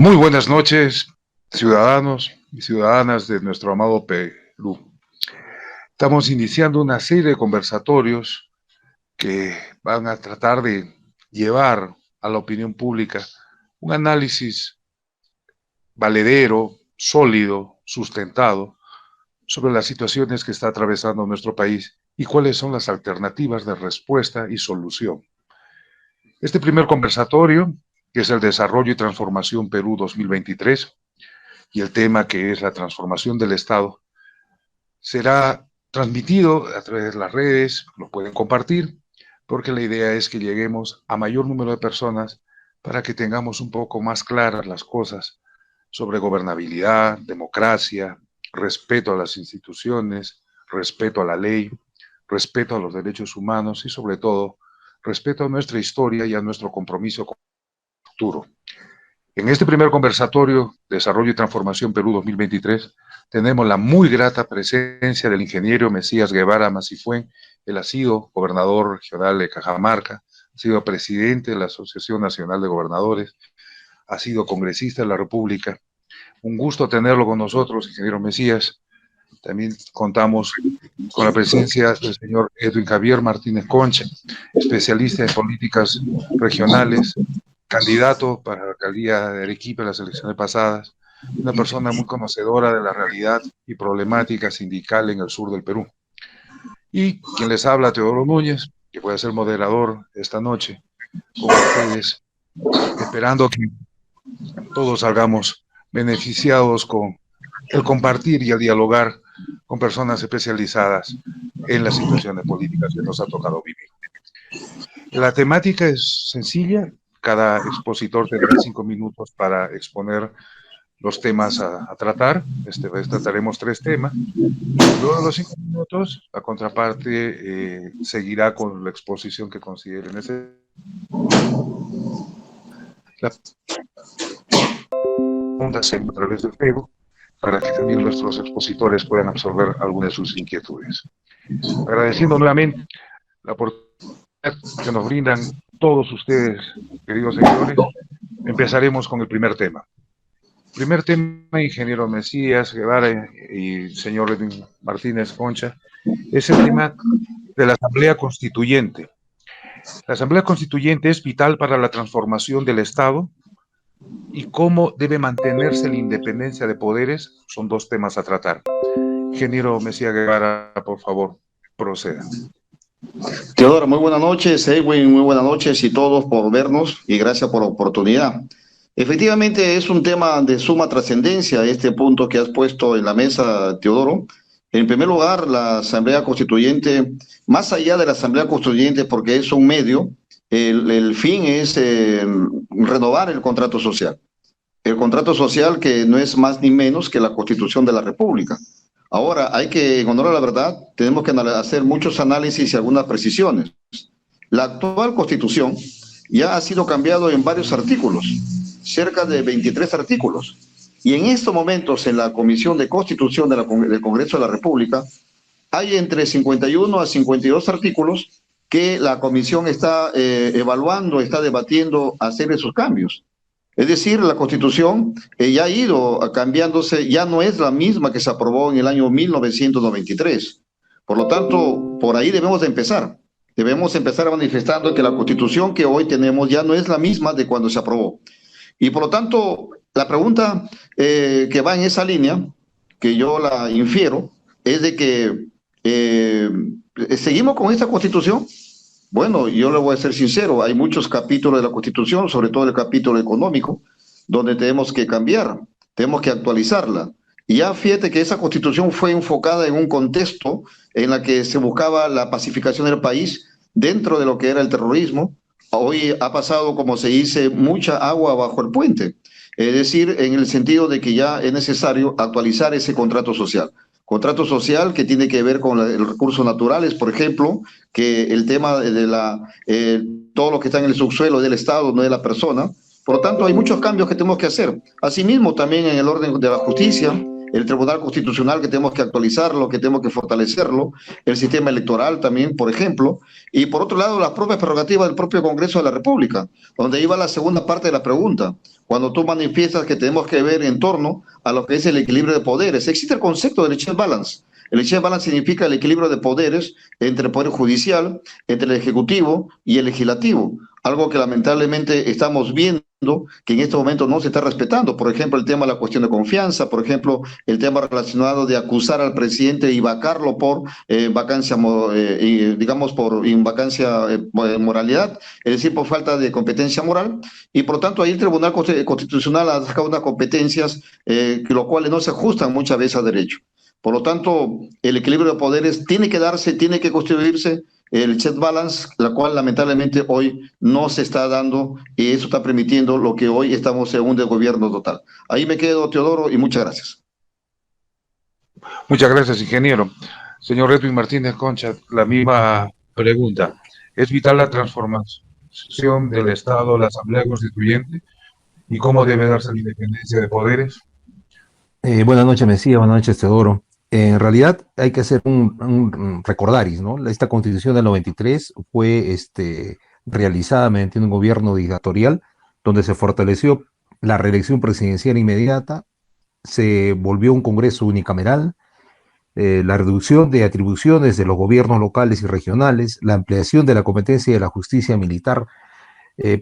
Muy buenas noches, ciudadanos y ciudadanas de nuestro amado Perú. Estamos iniciando una serie de conversatorios que van a tratar de llevar a la opinión pública un análisis valedero, sólido, sustentado sobre las situaciones que está atravesando nuestro país y cuáles son las alternativas de respuesta y solución. Este primer conversatorio, que es el Desarrollo y Transformación Perú 2023, y el tema que es la transformación del Estado, será transmitido a través de las redes, lo pueden compartir, porque la idea es que lleguemos a mayor número de personas para que tengamos un poco más claras las cosas sobre gobernabilidad, democracia, respeto a las instituciones, respeto a la ley, respeto a los derechos humanos y sobre todo respeto a nuestra historia y a nuestro compromiso con el futuro. En este primer conversatorio, Desarrollo y Transformación Perú 2023, tenemos la muy grata presencia del ingeniero Mesías Guevara Masifuen. Él ha sido gobernador regional de Cajamarca, ha sido presidente de la Asociación Nacional de Gobernadores, ha sido congresista de la República. Un gusto tenerlo con nosotros, ingeniero Mesías. También contamos con la presencia del señor Edwin Javier Martínez Concha, especialista en políticas regionales, candidato para la alcaldía de Arequipa en las elecciones pasadas, una persona muy conocedora de la realidad y problemática sindical en el sur del Perú. Y quien les habla, Teodoro Núñez, que puede ser moderador esta noche con ustedes, esperando que todos salgamos beneficiados con el compartir y el dialogar con personas especializadas en las situaciones políticas que nos ha tocado vivir. La temática es sencilla, cada expositor tendrá 5 minutos para exponer los temas a tratar. Esta vez trataremos 3 temas. Luego de los 5 minutos, la contraparte seguirá con la exposición que considere necesaria. La pregunta se a través del Facebook para que también nuestros expositores puedan absorber algunas de sus inquietudes. Agradeciendo nuevamente la oportunidad que nos brindan todos ustedes, queridos seguidores, empezaremos con el primer tema. Primer tema, ingeniero Mesías Guevara y señor Edwin Martínez Concha, es el tema de la Asamblea Constituyente. La Asamblea Constituyente es vital para la transformación del Estado y cómo debe mantenerse la independencia de poderes son 2 temas a tratar. Ingeniero Mesías Guevara, por favor, proceda. Teodoro, muy buenas noches, Edwin, muy buenas noches y todos por vernos y gracias por la oportunidad. Efectivamente es un tema de suma trascendencia este punto que has puesto en la mesa, Teodoro. En primer lugar, la Asamblea Constituyente, más allá de la Asamblea Constituyente porque es un medio, el fin es renovar el contrato social. El contrato social que no es más ni menos que la Constitución de la República. Ahora, hay que, en honor a la verdad, tenemos que hacer muchos análisis y algunas precisiones. La actual Constitución ya ha sido cambiado en varios artículos, cerca de 23 artículos. Y en estos momentos, en la Comisión de Constitución del Congreso de la República, hay entre 51 a 52 artículos que la Comisión está evaluando, está debatiendo hacer esos cambios. Es decir, la Constitución ya ha ido cambiándose, ya no es la misma que se aprobó en el año 1993. Por lo tanto, por ahí debemos de empezar. Debemos empezar manifestando que la Constitución que hoy tenemos ya no es la misma de cuando se aprobó. Y por lo tanto, la pregunta que va en esa línea, que yo la infiero, es de que ¿seguimos con esta Constitución? Bueno, yo le voy a ser sincero, hay muchos capítulos de la Constitución, sobre todo el capítulo económico, donde tenemos que cambiar, tenemos que actualizarla. Y ya fíjate que esa Constitución fue enfocada en un contexto en la que se buscaba la pacificación del país dentro de lo que era el terrorismo. Hoy ha pasado, como se dice, mucha agua bajo el puente. Es decir, en el sentido de que ya es necesario actualizar ese contrato social. Contrato social que tiene que ver con los recursos naturales, por ejemplo, que el tema de todo lo que está en el subsuelo del Estado, no de la persona. Por lo tanto, hay muchos cambios que tenemos que hacer. Asimismo, también en el orden de la justicia, el Tribunal Constitucional que tenemos que actualizarlo, que tenemos que fortalecerlo, el sistema electoral también, por ejemplo, y por otro lado las propias prerrogativas del propio Congreso de la República, donde iba la segunda parte de la pregunta, cuando tú manifiestas que tenemos que ver en torno a lo que es el equilibrio de poderes. Existe el concepto del check and balance. El check and balance significa el equilibrio de poderes entre el Poder Judicial, entre el Ejecutivo y el Legislativo, algo que lamentablemente estamos viendo que en este momento no se está respetando. Por ejemplo, el tema de la cuestión de confianza, por ejemplo, el tema relacionado de acusar al presidente y vacarlo por vacancia, digamos, por vacancia moralidad, es decir, por falta de competencia moral, y por lo tanto ahí el Tribunal Constitucional ha sacado unas competencias lo cuales no se ajustan muchas veces a derecho. Por lo tanto, el equilibrio de poderes tiene que darse, tiene que construirse, el check balance, la cual lamentablemente hoy no se está dando y eso está permitiendo lo que hoy estamos en un desgobierno total. Ahí me quedo, Teodoro, y muchas gracias. Muchas gracias, ingeniero. Señor Edwin Martínez Concha, la misma pregunta. ¿Es vital la transformación del Estado, la Asamblea Constituyente? ¿Y cómo debe darse la independencia de poderes? Buenas noches, Mesías, buenas noches, Teodoro. En realidad hay que hacer un recordaris, ¿no? Esta constitución del 93 fue realizada mediante un gobierno dictatorial donde se fortaleció la reelección presidencial inmediata, se volvió un Congreso unicameral, la reducción de atribuciones de los gobiernos locales y regionales, la ampliación de la competencia de la justicia militar,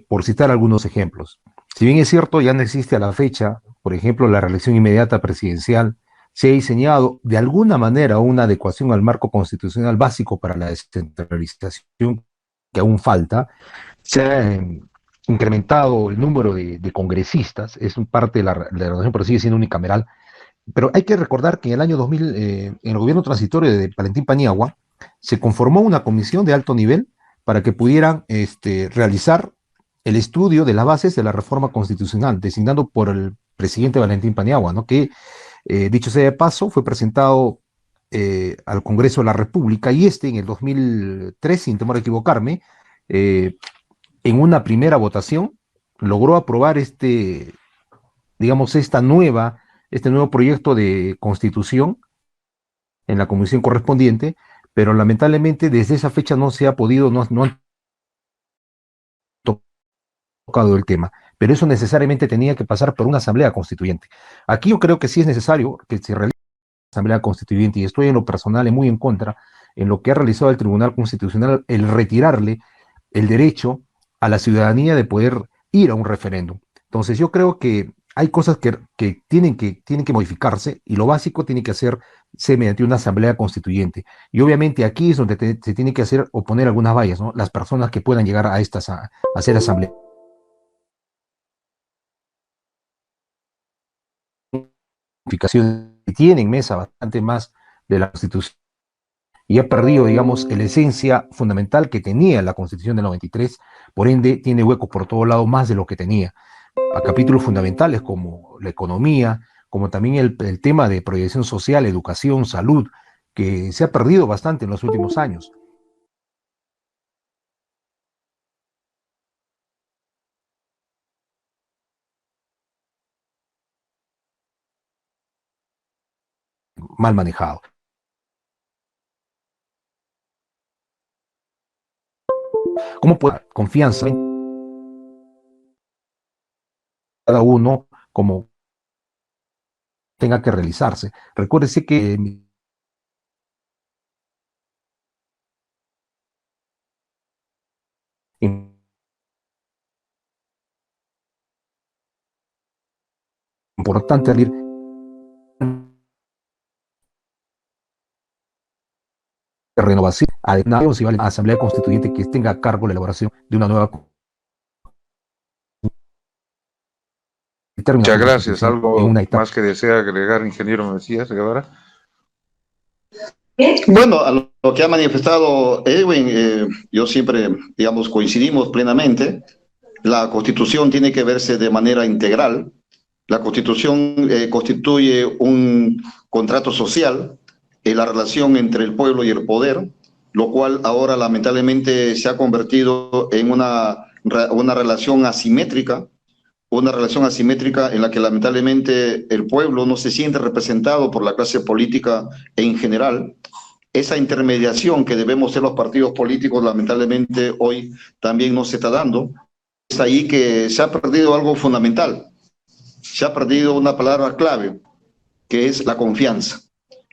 por citar algunos ejemplos. Si bien es cierto, ya no existe a la fecha, por ejemplo, la reelección inmediata presidencial, se ha diseñado de alguna manera una adecuación al marco constitucional básico para la descentralización que aún falta. Se ha incrementado el número de congresistas, es un parte de la relación, pero sigue siendo unicameral. Pero hay que recordar que en el año 2000, en el gobierno transitorio de Valentín Paniagua, se conformó una comisión de alto nivel para que pudieran realizar el estudio de las bases de la reforma constitucional, designado por el presidente Valentín Paniagua, ¿no? Que, dicho sea de paso, fue presentado al Congreso de la República y en el 2003, sin temor a equivocarme, en una primera votación, logró aprobar digamos, este nuevo proyecto de constitución en la comisión correspondiente, pero lamentablemente desde esa fecha no se ha podido, no han tocado el tema, pero eso necesariamente tenía que pasar por una asamblea constituyente. Aquí yo creo que sí es necesario que se realice una asamblea constituyente y estoy en lo personal muy en contra en lo que ha realizado el Tribunal Constitucional, el retirarle el derecho a la ciudadanía de poder ir a un referéndum. Entonces yo creo que hay cosas que tienen que modificarse y lo básico tiene que hacerse mediante una asamblea constituyente. Y obviamente aquí es donde se tiene que hacer o poner algunas vallas, ¿no? Las personas que puedan llegar a hacer asamblea. Tienen mesa bastante más de la Constitución y ha perdido, digamos, la esencia fundamental que tenía la Constitución del 93, por ende tiene huecos por todo lado más de lo que tenía. A capítulos fundamentales como la economía, como también el tema de proyección social, educación, salud, que se ha perdido bastante en los últimos años. Mal manejado. ¿Cómo puede confianza en cada uno como tenga que realizarse? Recuérdese que importante abrir de renovación a una asamblea constituyente que tenga a cargo la elaboración de una nueva. Muchas gracias. ¿Algo más que desea agregar, ingeniero Mesías Guevara? Bueno, a lo que ha manifestado Edwin, yo siempre, digamos, coincidimos plenamente. La Constitución tiene que verse de manera integral. La Constitución constituye un contrato social en la relación entre el pueblo y el poder, lo cual ahora lamentablemente se ha convertido en una relación asimétrica, una relación asimétrica en la que lamentablemente el pueblo no se siente representado por la clase política en general. Esa intermediación que debemos ser los partidos políticos, lamentablemente hoy también no se está dando. Es ahí que se ha perdido algo fundamental, se ha perdido una palabra clave, que es la confianza.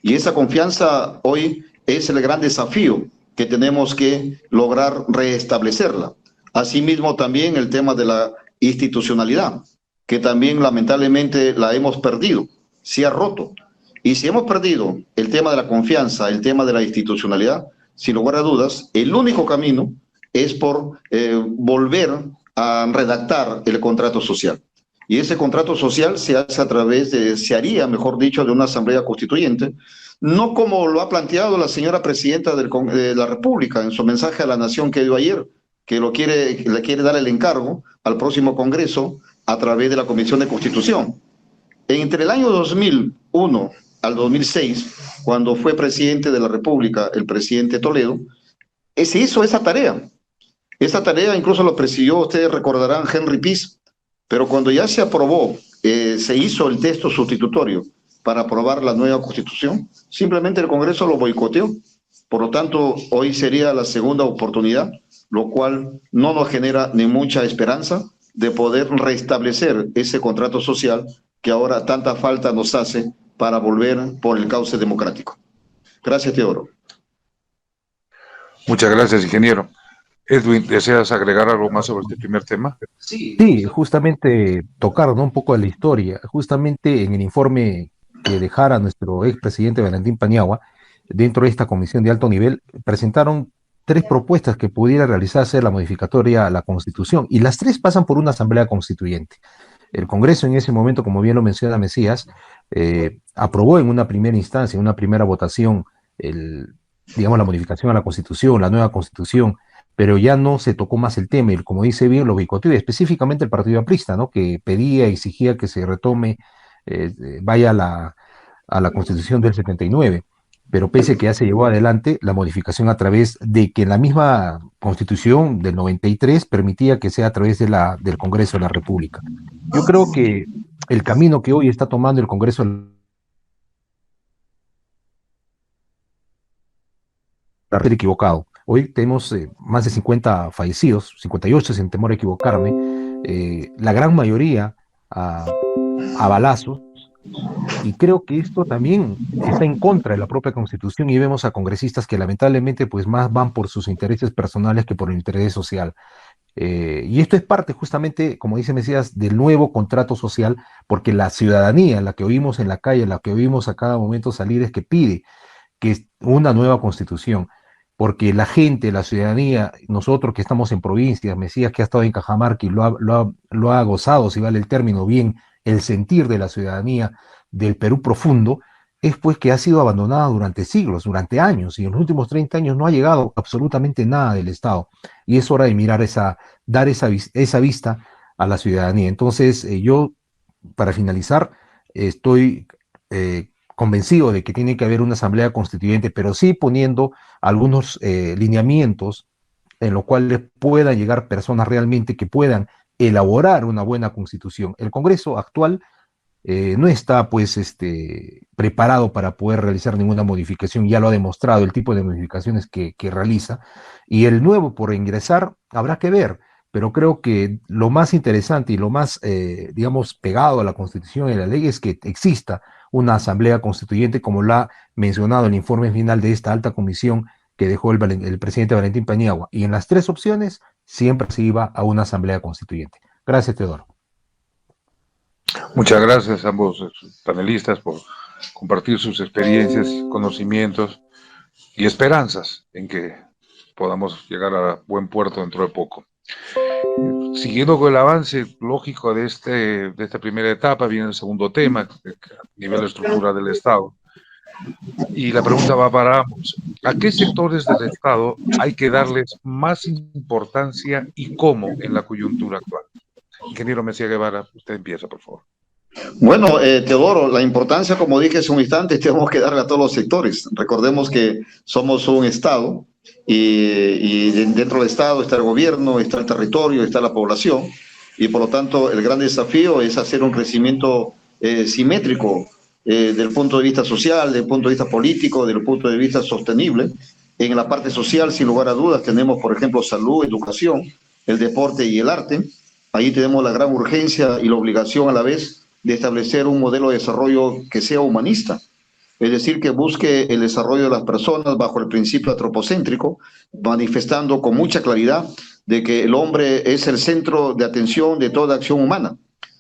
Y esa confianza hoy es el gran desafío que tenemos que lograr restablecerla. Asimismo, también el tema de la institucionalidad, que también lamentablemente la hemos perdido, se ha roto. Y si hemos perdido el tema de la confianza, el tema de la institucionalidad, sin lugar a dudas, el único camino es por volver a redactar el contrato social. Y ese contrato social se hace a través se haría, mejor dicho, de una asamblea constituyente, no como lo ha planteado la señora presidenta de la República en su mensaje a la nación que dio ayer, que le quiere dar el encargo al próximo Congreso a través de la Comisión de Constitución. Entre el año 2001 al 2006, cuando fue presidente de la República el presidente Toledo, se hizo esa tarea. Esa tarea incluso lo presidió, ustedes recordarán, Henry Pease, pero cuando ya se aprobó, se hizo el texto sustitutorio para aprobar la nueva Constitución, simplemente el Congreso lo boicoteó. Por lo tanto, hoy sería la segunda oportunidad, lo cual no nos genera ni mucha esperanza de poder restablecer ese contrato social que ahora tanta falta nos hace para volver por el cauce democrático. Gracias, Teodoro. Muchas gracias, ingeniero. Edwin, ¿deseas agregar algo más sobre este primer tema? Sí, justamente tocar, ¿no?, un poco de la historia. Justamente en el informe que dejara nuestro expresidente Valentín Paniagua, dentro de esta comisión de alto nivel, presentaron 3 propuestas que pudiera realizarse la modificatoria a la Constitución, y las 3 pasan por una asamblea constituyente. El Congreso en ese momento, como bien lo menciona Mesías, aprobó en una primera instancia, en una primera votación, digamos, la modificación a la Constitución, la nueva Constitución, pero ya no se tocó más el tema, y como dice bien, lo boicoteó, específicamente el Partido Aprista, ¿no?, que pedía, exigía que se retome, vaya a la Constitución del 79, pero pese a que ya se llevó adelante la modificación a través de que la misma Constitución del 93 permitía que sea a través del Congreso de la República. Yo creo que el camino que hoy está tomando el Congreso está equivocado. Hoy tenemos más de 50 fallecidos, 58 sin temor a equivocarme, la gran mayoría a balazos, y creo que esto también está en contra de la propia Constitución, y vemos a congresistas que lamentablemente pues más van por sus intereses personales que por el interés social. Y esto es parte justamente, como dice Mesías, del nuevo contrato social, porque la ciudadanía, la que oímos en la calle, la que oímos a cada momento salir, es que pide que es una nueva Constitución, porque la gente, la ciudadanía, nosotros que estamos en provincias, Mesías que ha estado en Cajamarca y lo ha gozado, si vale el término, bien, el sentir de la ciudadanía del Perú profundo, es pues que ha sido abandonada durante siglos, durante años, y en los últimos 30 años no ha llegado absolutamente nada del Estado, y es hora de mirar dar esa vista a la ciudadanía. Entonces, yo, para finalizar, estoy convencido de que tiene que haber una asamblea constituyente, pero sí poniendo algunos lineamientos en los cuales puedan llegar personas realmente que puedan elaborar una buena constitución. El Congreso actual no está pues preparado para poder realizar ninguna modificación, ya lo ha demostrado el tipo de modificaciones que realiza, y el nuevo por ingresar habrá que ver, pero creo que lo más interesante y lo más, digamos, pegado a la Constitución y a la ley es que exista una asamblea constituyente, como lo ha mencionado el informe final de esta alta comisión que dejó el presidente Valentín Paniagua, y en las 3 opciones siempre se iba a una asamblea constituyente. Gracias, Teodoro. Muchas gracias a ambos panelistas por compartir sus experiencias, conocimientos y esperanzas en que podamos llegar a buen puerto dentro de poco. Siguiendo con el avance lógico de esta primera etapa, viene el segundo tema, a nivel de estructura del Estado. Y la pregunta va para ambos. ¿A qué sectores del Estado hay que darles más importancia y cómo en la coyuntura actual? Ingeniero Mesías Guevara, usted empieza, por favor. Bueno, Teodoro, la importancia, como dije hace un instante, tenemos que darle a todos los sectores. Recordemos que somos un Estado y dentro del Estado está el gobierno, está el territorio, está la población. y por lo tanto el gran desafío es hacer un crecimiento simétrico del punto de vista social, del punto de vista político, del punto de vista sostenible. En la parte social, sin lugar a dudas, tenemos, por ejemplo, salud, educación, el deporte y el arte. Ahí tenemos la gran urgencia y la obligación a la vez de establecer un modelo de desarrollo que sea humanista, es decir, que busque el desarrollo de las personas bajo el principio antropocéntrico, manifestando con mucha claridad de que el hombre es el centro de atención de toda acción humana,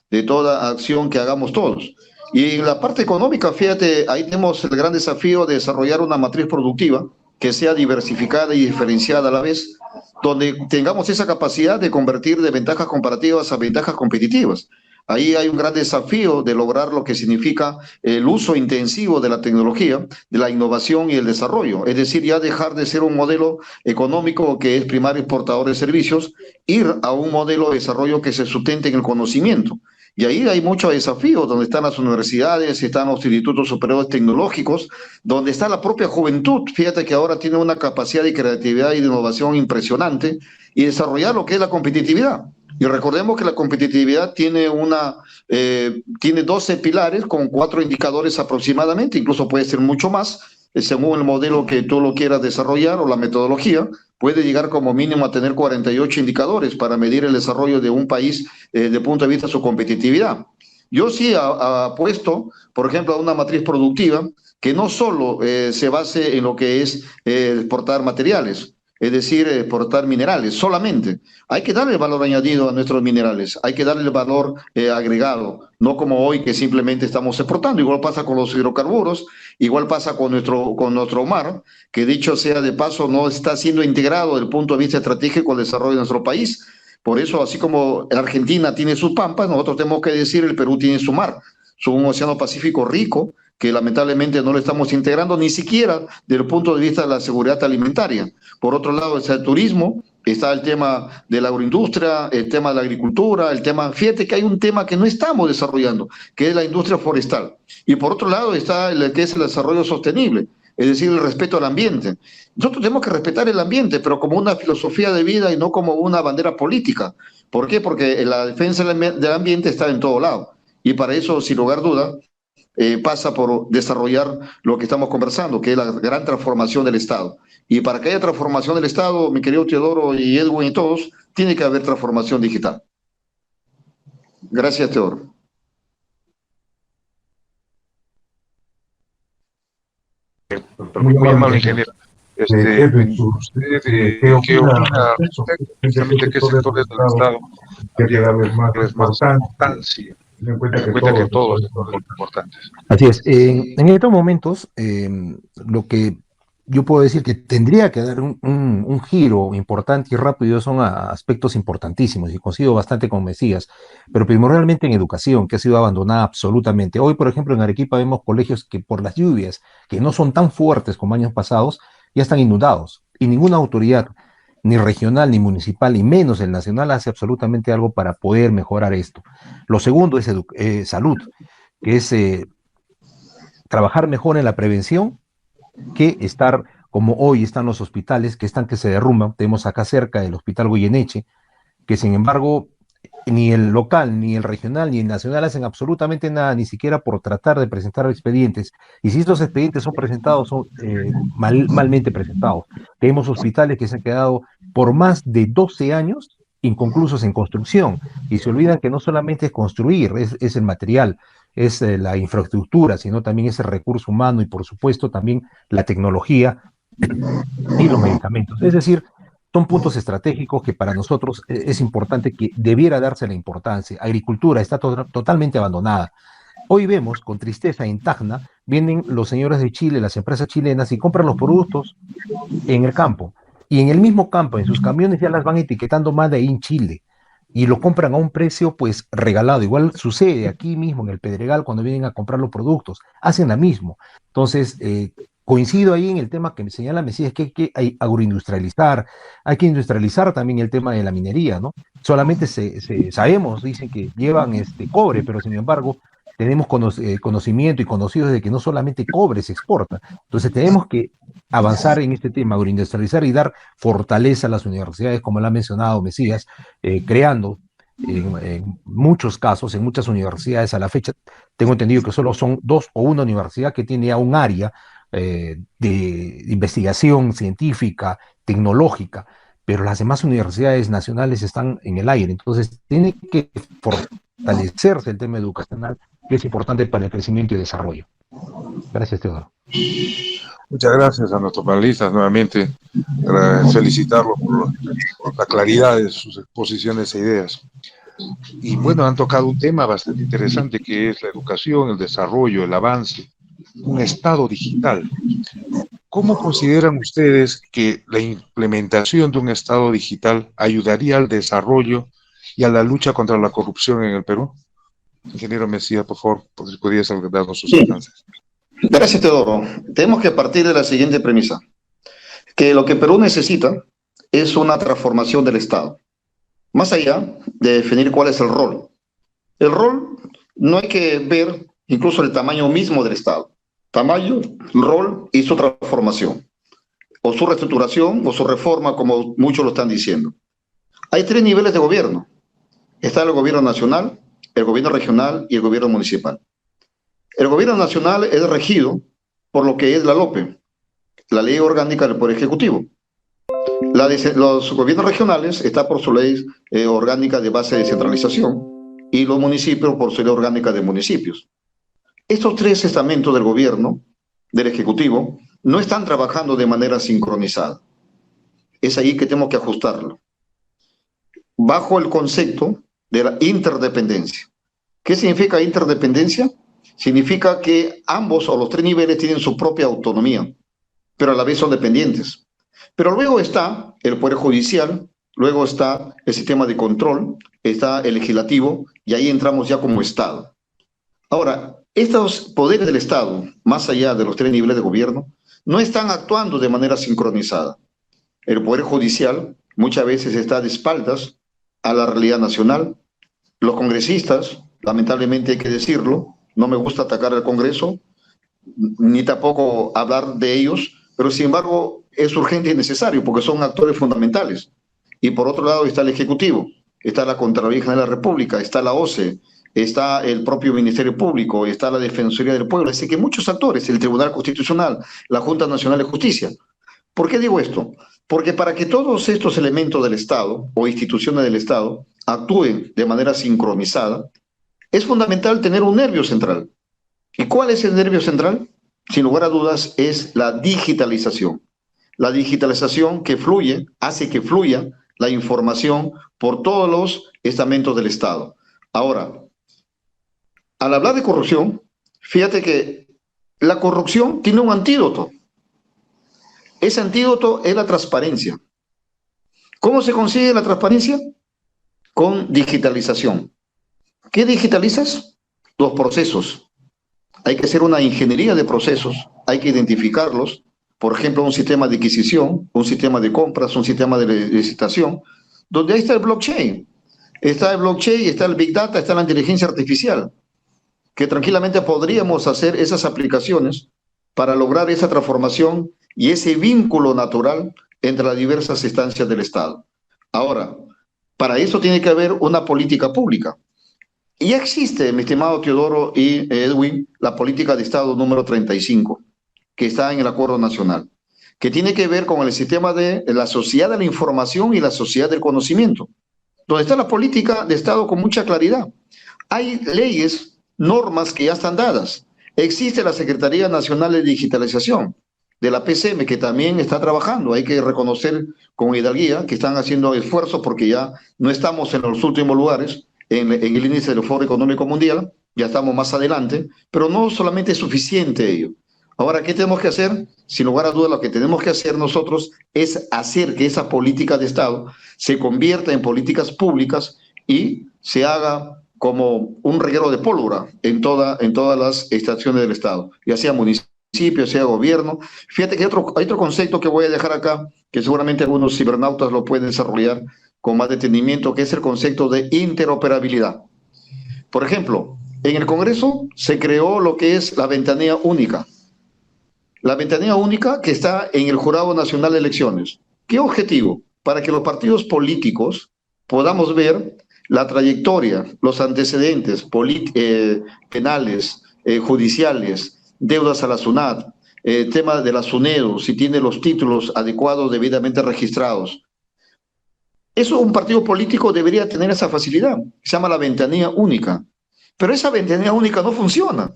de toda acción que hagamos todos. Y en la parte económica, fíjate, ahí tenemos el gran desafío de desarrollar una matriz productiva que sea diversificada y diferenciada a la vez, donde tengamos esa capacidad de convertir de ventajas comparativas a ventajas competitivas. Ahí hay un gran desafío de lograr lo que significa el uso intensivo de la tecnología, de la innovación y el desarrollo. Es decir, ya dejar de ser un modelo económico que es primario exportador de servicios, ir a un modelo de desarrollo que se sustente en el conocimiento. Y ahí hay muchos desafíos, donde están las universidades, están los institutos superiores tecnológicos, donde está la propia juventud. Fíjate que ahora tiene una capacidad de creatividad y de innovación impresionante, y desarrollar lo que es la competitividad. Y recordemos que la competitividad tiene 12 pilares con 4 indicadores aproximadamente, incluso puede ser mucho más, según el modelo que tú lo quieras desarrollar o la metodología, puede llegar como mínimo a tener 48 indicadores para medir el desarrollo de un país desde el punto de vista de su competitividad. Yo sí apuesto, por ejemplo, a una matriz productiva que no solo se base en lo que es exportar materiales, es decir, exportar minerales solamente. Hay que darle valor añadido a nuestros minerales, hay que darle valor agregado, no como hoy que simplemente estamos exportando. Igual pasa con los hidrocarburos, igual pasa con nuestro mar, que dicho sea de paso no está siendo integrado desde el punto de vista estratégico al desarrollo de nuestro país. Por eso, así como Argentina tiene sus pampas, nosotros tenemos que decir el Perú tiene su mar, un océano Pacífico rico, que lamentablemente no lo estamos integrando ni siquiera desde el punto de vista de la seguridad alimentaria. Por otro lado está el turismo, está el tema de la agroindustria, el tema de la agricultura, fíjate que hay un tema que no estamos desarrollando, que es la industria forestal. Y por otro lado está el que es el desarrollo sostenible, es decir, el respeto al ambiente. Nosotros tenemos que respetar el ambiente, pero como una filosofía de vida y no como una bandera política. ¿Por qué? Porque la defensa del ambiente está en todo lado. Y para eso, sin lugar a duda, pasa por desarrollar lo que estamos conversando, que es la gran transformación del Estado. Y para que haya transformación del Estado, mi querido Teodoro y Edwin y todos, tiene que haber transformación digital. Gracias, Teodoro. Muy amable, ingeniero. ¿Usted qué opina precisamente qué sectores del Estado habría que darles más importancia? Ten en cuenta que todos son importantes. Así es. En estos momentos, lo que yo puedo decir que tendría que dar un giro importante y rápido son aspectos importantísimos, y coincido bastante con Mesías, pero primordialmente en educación, que ha sido abandonada absolutamente. Hoy, por ejemplo, en Arequipa vemos colegios que por las lluvias, que no son tan fuertes como años pasados, ya están inundados, y ninguna autoridad, ni regional, ni municipal, y menos el nacional, hace absolutamente algo para poder mejorar esto. Lo segundo es salud, que es trabajar mejor en la prevención que estar como hoy están los hospitales, que están que se derrumban. Tenemos acá cerca el Hospital Goyeneche, que sin embargo ni el local, ni el regional, ni el nacional hacen absolutamente nada, ni siquiera por tratar de presentar expedientes. Y si estos expedientes son presentados, son malmente presentados. Tenemos hospitales que se han quedado por más de 12 años inconclusos en construcción, y se olvidan que no solamente es construir, es el material, es la infraestructura, sino también es el recurso humano y por supuesto también la tecnología y los medicamentos. Es decir, son puntos estratégicos que para nosotros es importante, que debiera darse la importancia. Agricultura está totalmente abandonada. Hoy vemos con tristeza en Tacna, vienen los señores de Chile, las empresas chilenas, y compran los productos en el campo. Y en el mismo campo, en sus camiones, ya las van etiquetando Made in Chile. Y lo compran a un precio pues regalado. Igual sucede aquí mismo en el Pedregal cuando vienen a comprar los productos. Hacen lo mismo. Entonces, coincido ahí en el tema que me señala Mesías, que hay que agroindustrializar, hay que industrializar también el tema de la minería, ¿no? Solamente sabemos, dicen que llevan cobre, pero sin embargo tenemos conocimiento y conocidos de que no solamente cobre se exporta. Entonces tenemos que avanzar en este tema, agroindustrializar y dar fortaleza a las universidades, como lo ha mencionado Mesías, creando en muchos casos, en muchas universidades a la fecha, tengo entendido que solo son dos o una universidad que tiene ya un área de investigación científica, tecnológica, pero las demás universidades nacionales están en el aire. Entonces, tiene que fortalecerse el tema educacional, que es importante para el crecimiento y desarrollo. Gracias, Teodoro. Muchas gracias a nuestros panelistas nuevamente, para felicitarlos por la claridad de sus exposiciones e ideas. Y bueno, han tocado un tema bastante interesante que es la educación, el desarrollo, el avance, un Estado digital. ¿Cómo consideran ustedes que la implementación de un Estado digital ayudaría al desarrollo y a la lucha contra la corrupción en el Perú? Ingeniero Mesías, por favor, ¿podrías darnos sus alcances? Gracias, Teodoro. Tenemos que partir de la siguiente premisa, que lo que Perú necesita es una transformación del Estado. Más allá de definir cuál es el rol. El rol no hay que ver incluso el tamaño mismo del Estado. Tamaño, rol y su transformación. O su reestructuración o su reforma, como muchos lo están diciendo. Hay tres niveles de gobierno. Está el gobierno nacional, el gobierno regional y el gobierno municipal. El gobierno nacional es regido por lo que es la LOPE, la Ley Orgánica del Poder Ejecutivo. Los gobiernos regionales están por su ley orgánica de base de descentralización y los municipios por su ley orgánica de municipios. Estos tres estamentos del gobierno, del Ejecutivo, no están trabajando de manera sincronizada. Es ahí que tenemos que ajustarlo. Bajo el concepto de la interdependencia. ¿Qué significa interdependencia? Significa que ambos o los tres niveles tienen su propia autonomía, pero a la vez son dependientes. Pero luego está el Poder Judicial, luego está el sistema de control, está el legislativo, y ahí entramos ya como Estado. Ahora, estos poderes del Estado, más allá de los tres niveles de gobierno, no están actuando de manera sincronizada. El Poder Judicial muchas veces está de espaldas a la realidad nacional. Los congresistas, lamentablemente hay que decirlo, no me gusta atacar al Congreso, ni tampoco hablar de ellos, pero sin embargo es urgente y necesario porque son actores fundamentales. Y por otro lado está el Ejecutivo, está la Contraloría General de la República, está la OCE, está el propio Ministerio Público, está la Defensoría del Pueblo, así que muchos actores, el Tribunal Constitucional, la Junta Nacional de Justicia. ¿Por qué digo esto? Porque para que todos estos elementos del Estado o instituciones del Estado actúen de manera sincronizada, es fundamental tener un nervio central. ¿Y cuál es el nervio central? Sin lugar a dudas, es la digitalización. La digitalización que fluye, hace que fluya la información por todos los estamentos del Estado. Ahora, al hablar de corrupción, fíjate que la corrupción tiene un antídoto. Ese antídoto es la transparencia. ¿Cómo se consigue la transparencia? Con digitalización. ¿Qué digitalizas? Los procesos. Hay que hacer una ingeniería de procesos, hay que identificarlos. Por ejemplo, un sistema de adquisición, un sistema de compras, un sistema de licitación, donde ahí está el blockchain. Está el blockchain, está el Big Data, está la inteligencia artificial, que tranquilamente podríamos hacer esas aplicaciones para lograr esa transformación y ese vínculo natural entre las diversas instancias del Estado. Ahora, para eso tiene que haber una política pública. Y ya existe, mi estimado Teodoro y Edwin, la política de Estado número 35, que está en el Acuerdo Nacional, que tiene que ver con el sistema de la sociedad de la información y la sociedad del conocimiento, donde está la política de Estado con mucha claridad. Hay leyes, normas que ya están dadas. Existe la Secretaría Nacional de Digitalización de la PCM, que también está trabajando. Hay que reconocer con hidalguía que están haciendo esfuerzos porque ya no estamos en los últimos lugares en el índice del Foro Económico Mundial, ya estamos más adelante, pero no solamente es suficiente ello. Ahora, ¿qué tenemos que hacer? Sin lugar a dudas, lo que tenemos que hacer nosotros es hacer que esa política de Estado se convierta en políticas públicas y se haga como un reguero de pólvora en todas las estaciones del Estado, ya sea municipio, sea gobierno. Fíjate que hay otro concepto que voy a dejar acá, que seguramente algunos cibernautas lo pueden desarrollar con más detenimiento, que es el concepto de interoperabilidad. Por ejemplo, en el Congreso se creó lo que es la ventanilla única. La ventanilla única que está en el Jurado Nacional de Elecciones. ¿Qué objetivo? Para que los partidos políticos podamos ver la trayectoria, los antecedentes penales, judiciales, deudas a la SUNAT, tema de la SUNEDU, si tiene los títulos adecuados, debidamente registrados. Eso un partido político debería tener esa facilidad, se llama la ventanilla única. Pero esa ventanilla única no funciona.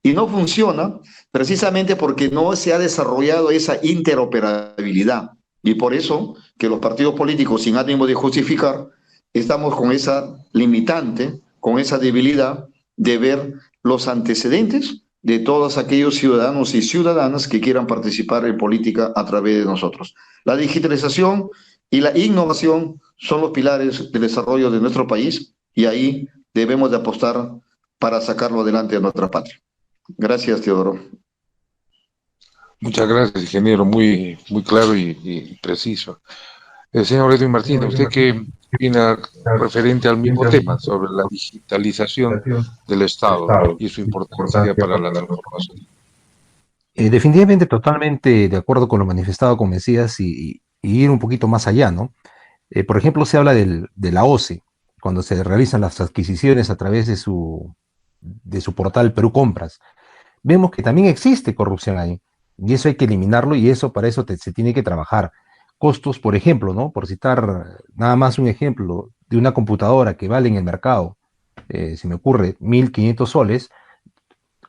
Y no funciona precisamente porque no se ha desarrollado esa interoperabilidad. Y por eso que los partidos políticos, sin ánimo de justificar, estamos con esa limitante, con esa debilidad de ver los antecedentes de todos aquellos ciudadanos y ciudadanas que quieran participar en política a través de nosotros. La digitalización y la innovación son los pilares del desarrollo de nuestro país y ahí debemos de apostar para sacarlo adelante de nuestra patria. Gracias, Teodoro. Muchas gracias, ingeniero, muy claro y preciso. Señor Edwin Martínez, ¿usted qué opina referente al mismo tema sobre la digitalización del Estado y su importancia para la transformación? Definitivamente totalmente de acuerdo con lo manifestado con Mesías y ir un poquito más allá, ¿no? Por ejemplo, se habla de la OCE, cuando se realizan las adquisiciones a través de su portal Perú Compras. Vemos que también existe corrupción ahí, y eso hay que eliminarlo, y eso para eso se tiene que trabajar. Costos, por ejemplo, ¿no? Por citar nada más un ejemplo de una computadora que vale en el mercado, se me ocurre, 1.500 soles,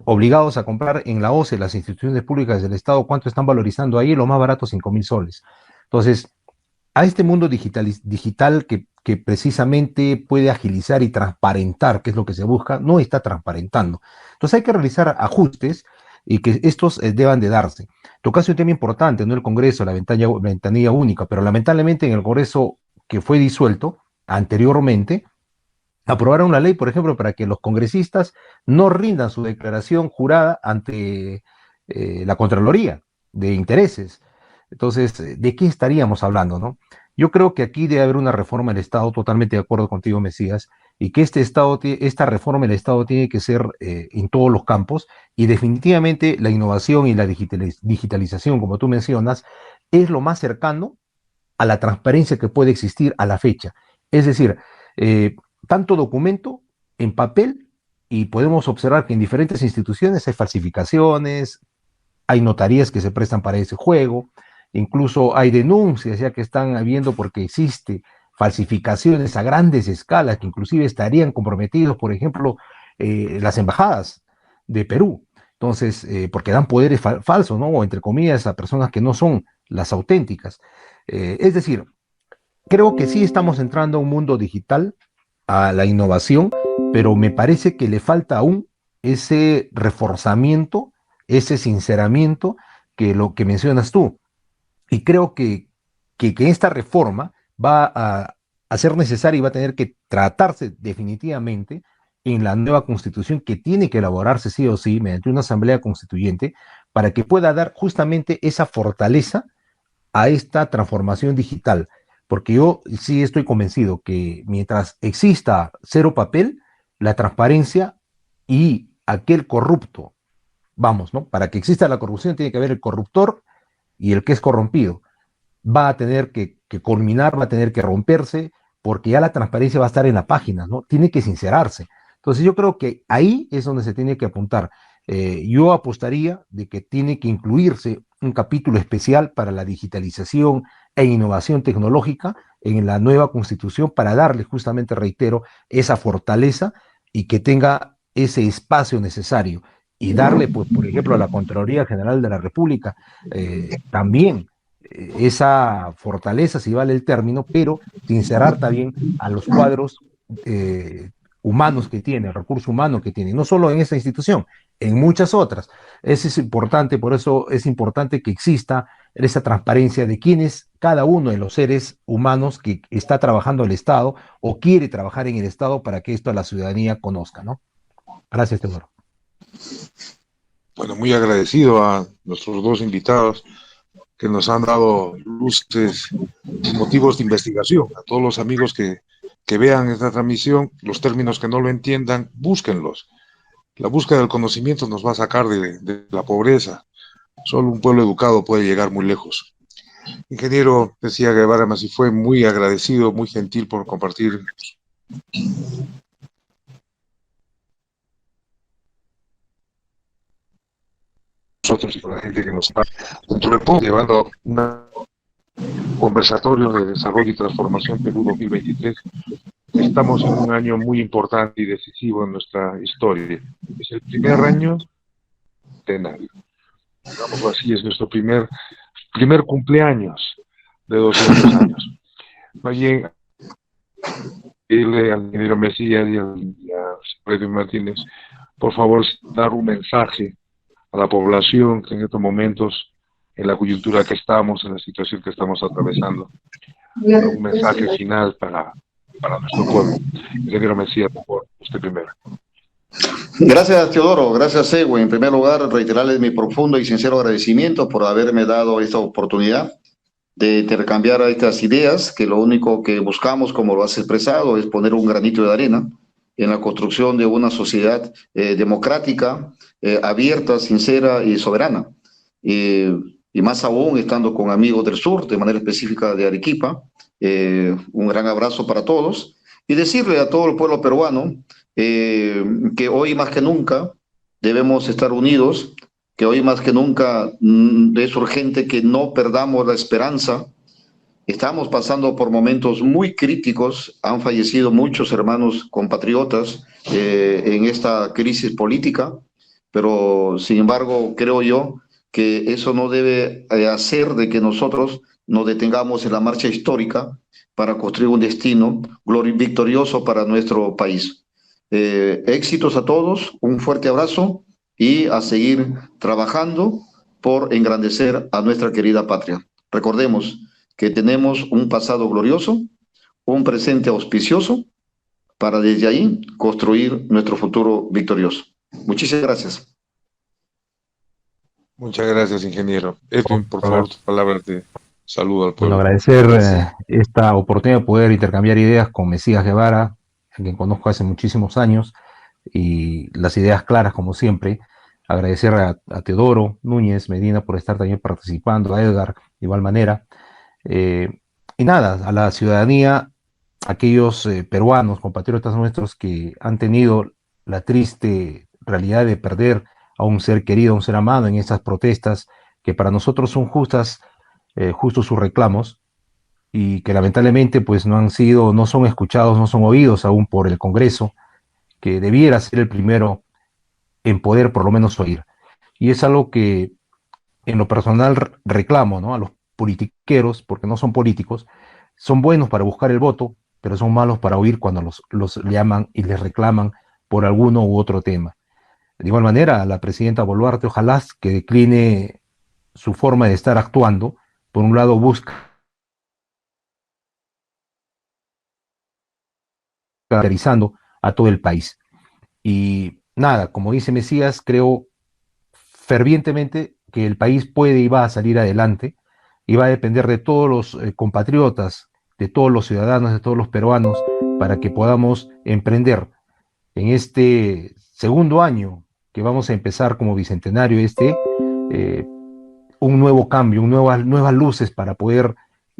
obligados a comprar en la OCE, las instituciones públicas del Estado, ¿cuánto están valorizando ahí? Lo más barato, 5.000 soles. Entonces, a este mundo digital que precisamente puede agilizar y transparentar, que es lo que se busca, no está transparentando. Entonces hay que realizar ajustes y que estos deban de darse. Tocaste un tema importante, no el Congreso, la ventanilla única, pero lamentablemente en el Congreso que fue disuelto anteriormente, aprobaron una ley, por ejemplo, para que los congresistas no rindan su declaración jurada ante la Contraloría de Intereses. Entonces, ¿de qué estaríamos hablando, no? Yo creo que aquí debe haber una reforma del Estado, totalmente de acuerdo contigo, Mesías, y que esta reforma del Estado tiene que ser en todos los campos, y definitivamente la innovación y la digitalización, como tú mencionas, es lo más cercano a la transparencia que puede existir a la fecha. Es decir, tanto documento en papel, y podemos observar que en diferentes instituciones hay falsificaciones, hay notarías que se prestan para ese juego, incluso hay denuncias ya que están habiendo porque existe falsificaciones a grandes escalas que inclusive estarían comprometidos, por ejemplo, las embajadas de Perú. Entonces, porque dan poderes falsos, ¿no? O entre comillas, a personas que no son las auténticas. Es decir, creo que sí estamos entrando a un mundo digital, a la innovación, pero me parece que le falta aún ese reforzamiento, ese sinceramiento que lo que mencionas tú. Y creo que esta reforma va a ser necesaria y va a tener que tratarse definitivamente en la nueva constitución que tiene que elaborarse sí o sí mediante una asamblea constituyente para que pueda dar justamente esa fortaleza a esta transformación digital. Porque yo sí estoy convencido que mientras exista cero papel, la transparencia y aquel corrupto, vamos, ¿no? Para que exista la corrupción tiene que haber el corruptor y el que es corrompido. Va a tener que culminar, va a tener que romperse, porque ya la transparencia va a estar en la página, ¿no? Tiene que sincerarse. Entonces yo creo que ahí es donde se tiene que apuntar. Yo apostaría de que tiene que incluirse un capítulo especial para la digitalización e innovación tecnológica en la nueva constitución para darle justamente, reitero, esa fortaleza y que tenga ese espacio necesario y darle, pues, por ejemplo, a la Contraloría General de la República también esa fortaleza, si vale el término, pero sincerar también a los cuadros humanos que tiene, el recurso humano que tiene, no solo en esta institución, en muchas otras. Eso es importante, por eso es importante que exista esa transparencia de quién es cada uno de los seres humanos que está trabajando el Estado o quiere trabajar en el Estado para que esto la ciudadanía conozca, ¿no? Gracias, Teodoro. Bueno, muy agradecido a nuestros dos invitados que nos han dado luces y motivos de investigación. A todos los amigos que vean esta transmisión, los términos que no lo entiendan, búsquenlos. La búsqueda del conocimiento nos va a sacar de la pobreza. Solo un pueblo educado puede llegar muy lejos. Ingeniero, decía Guevara Massí, fue muy agradecido, muy gentil por compartir Nosotros y con la gente que nos está dentro del PUC, llevando un conversatorio de desarrollo y transformación Perú 2023. Estamos en un año muy importante y decisivo en nuestra historia. Es el primer año centenario. Digámoslo así, es nuestro primer cumpleaños de 200 años. Más bien, pedirle al ingeniero Mesías y a Freddy Martínez, por favor, dar un mensaje a la población que en estos momentos, en la coyuntura que estamos, en la situación que estamos atravesando, un mensaje final para nuestro pueblo. Ingeniero Mesías, por favor, usted primero. Gracias, Teodoro. Gracias, Ewe. En primer lugar, reiterarles mi profundo y sincero agradecimiento por haberme dado esta oportunidad de intercambiar estas ideas, que lo único que buscamos, como lo has expresado, es poner un granito de arena en la construcción de una sociedad democrática, abierta, sincera y soberana. Y más aún estando con amigos del sur, de manera específica de Arequipa. Un gran abrazo para todos y decirle a todo el pueblo peruano que hoy más que nunca debemos estar unidos, que hoy más que nunca es urgente que no perdamos la esperanza. Estamos pasando por momentos muy críticos, han fallecido muchos hermanos compatriotas en esta crisis política, pero sin embargo creo yo que eso no debe hacer de que nosotros nos detengamos en la marcha histórica para construir un destino victorioso para nuestro país. Éxitos a todos, un fuerte abrazo y a seguir trabajando por engrandecer a nuestra querida patria. Recordemos que tenemos un pasado glorioso, un presente auspicioso, para desde ahí construir nuestro futuro victorioso. Muchísimas gracias. Muchas gracias, ingeniero. Edwin, por favor, tus palabras de saludo al Bueno, pueblo. agradecer esta oportunidad de poder intercambiar ideas con Mesías Guevara, a quien conozco hace muchísimos años, y las ideas claras como siempre. Agradecer a Teodoro Núñez Medina por estar también participando, a Edgar de igual manera. Y nada, a la ciudadanía, aquellos peruanos, compatriotas nuestros que han tenido la triste realidad de perder a un ser querido, a un ser amado en estas protestas que para nosotros son justas, justos sus reclamos y que lamentablemente pues no han sido, no son escuchados, no son oídos aún por el Congreso, que debiera ser el primero en poder por lo menos oír. Y es algo que en lo personal reclamo, ¿no? A los politiqueros, porque no son políticos, son buenos para buscar el voto, pero son malos para oír cuando los llaman y les reclaman por alguno u otro tema. De igual manera, la presidenta Boluarte, ojalá que decline su forma de estar actuando. Por un lado, busca caracterizando a todo el país. Y nada, como dice Mesías, creo fervientemente que el país puede y va a salir adelante y va a depender de todos los compatriotas, de todos los ciudadanos, de todos los peruanos, para que podamos emprender en este segundo año que vamos a empezar como bicentenario un nuevo cambio, nuevas luces para poder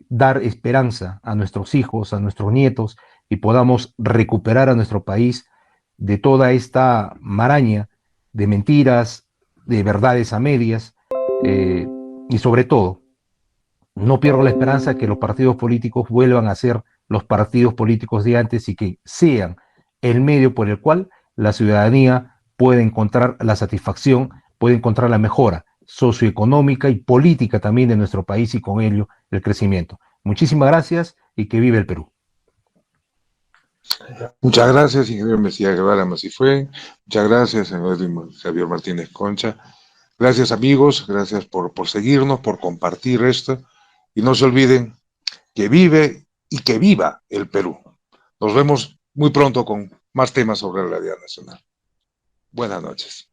dar esperanza a nuestros hijos, a nuestros nietos y podamos recuperar a nuestro país de toda esta maraña de mentiras, de verdades a medias y sobre todo, no pierdo la esperanza que los partidos políticos vuelvan a ser los partidos políticos de antes y que sean el medio por el cual la ciudadanía puede encontrar la satisfacción, puede encontrar la mejora socioeconómica y política también de nuestro país y con ello el crecimiento. Muchísimas gracias y que vive el Perú. Muchas gracias, ingeniero Mesías Guevara Masifue. Muchas gracias, señor Javier Martínez Concha. Gracias, amigos. Gracias por seguirnos, por compartir esto. Y no se olviden que vive y que viva el Perú. Nos vemos muy pronto con más temas sobre la realidad nacional. Buenas noches.